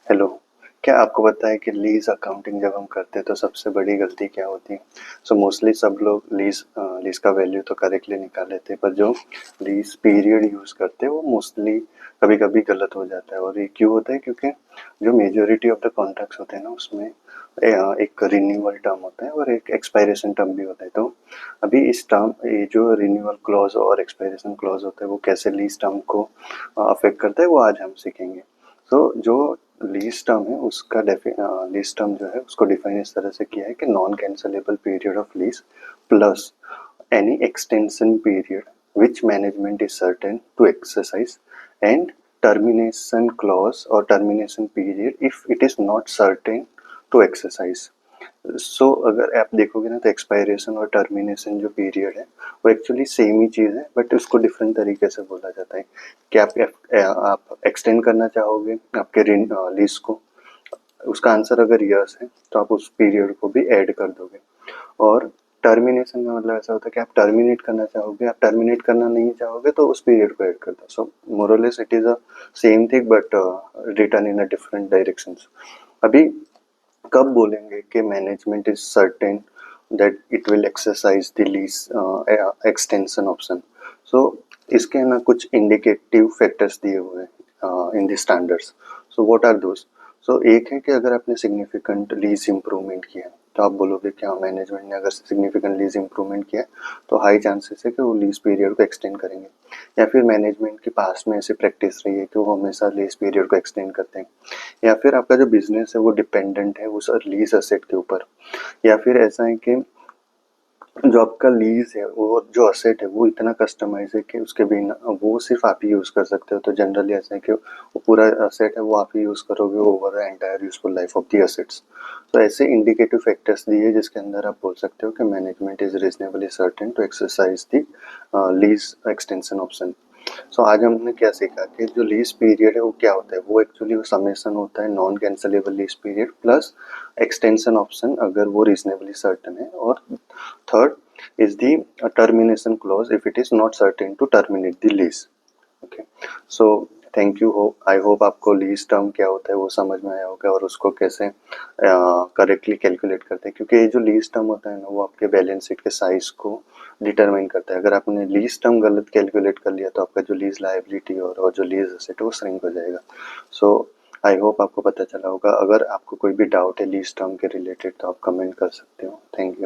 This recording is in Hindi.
हेलो। क्या आपको पता है कि लीज अकाउंटिंग जब हम करते हैं तो सबसे बड़ी गलती क्या होती है? मोस्टली सब लोग लीज का वैल्यू तो करेक्टली निकाल लेते हैं, पर जो लीज पीरियड यूज करते हैं वो मोस्टली कभी कभी गलत हो जाता है। और ये क्यों होता है? क्योंकि जो मेजोरिटी ऑफ द कॉन्ट्रैक्ट्स होते हैं ना, उसमें एक रिन्यूअल टर्म होता है और एक एक्सपायरेशन टर्म भी होता है। तो अभी इस टर्म, ये जो रिन्यूअल क्लॉज और एक्सपायरेशन क्लॉज होता है, वो कैसे लीज टर्म को अफेक्ट करता है वो आज हम सीखेंगे। जो लीज टर्म है उसका लीज टर्म जो है उसको डिफाइन इस तरह से किया है कि non cancellable period of lease plus any extension period which management is certain to exercise, and termination clause or termination period if it is not certain to exercise. अगर आप देखोगे ना, तो एक्सपायरेशन और टर्मिनेशन जो पीरियड है वो एक्चुअली सेम ही चीज़ है, बट उसको डिफरेंट तरीके से बोला जाता है कि आप एक्सटेंड करना चाहोगे आपके लीज को। उसका आंसर अगर यस है तो आप उस पीरियड को भी ऐड कर दोगे। और टर्मिनेशन का मतलब ऐसा होता है कि आप टर्मिनेट करना चाहोगे, आप टर्मिनेट करना नहीं चाहोगे तो उस पीरियड को ऐड कर दो। So more less it is a same thing but written in a different directions. अभी कब बोलेंगे कि management is certain that it will exercise the lease extension option? So इसके ना कुछ इंडिकेटिव फैक्टर्स दिए हुए हैं in the standards. So what are those? एक है कि अगर आपने सिग्निफिकेंट लीज इम्प्रूवमेंट किया है, तो आप बोलोगे कि हाँ, मैनेजमेंट ने अगर सिग्निफिकेंट लीज इम्प्रूवमेंट किया है तो हाई चांसेस है कि वो लीज पीरियड को एक्सटेंड करेंगे। या फिर मैनेजमेंट की पास्ट में ऐसी प्रैक्टिस रही है कि वो हमेशा लीज पीरियड को एक्सटेंड करते हैं। या फिर आपका जो बिजनेस है वो डिपेंडेंट है उस लीज असेट के ऊपर। या फिर ऐसा है कि जो आपका लीज है, वो जो असेट है वो इतना कस्टमाइज है कि उसके बिना वो सिर्फ आप ही यूज कर सकते हो। तो जनरली ऐसा है कि वो पूरा असेट है वो आप ही यूज करोगे over the entire useful life of the assets. तो ऐसे इंडिकेटिव फैक्टर्स दिए जिसके अंदर आप बोल सकते हो कि management is reasonably certain to exercise the lease extension option. आज हमने क्या सीखा कि जो लीज पीरियड है वो क्या होता है? वो एक्चुअली वो समेशन होता है non cancellable lease period plus extension option अगर वो रीजनेबली सर्टेन है। और third is the termination clause if it is not certain to terminate the lease. Okay, so thank you. I hope आपको लीज टर्म क्या होता है वो समझ में आया होगा और उसको कैसे करेक्टली कैलकुलेट करते हैं, क्योंकि ये जो लीज टर्म होता है ना वो आपके बैलेंस शीट के साइज को डिटरमाइन करता है। अगर आपने लीज टर्म गलत कैलकुलेट कर लिया तो आपका जो लीज लायबिलिटी और जो लीज एसेट है वो श्रिंक हो जाएगा। सो आई होप आपको पता चला होगा। अगर आपको कोई भी डाउट है लीज टर्म के रिलेटेड तो आप कमेंट कर सकते हो। Thank you.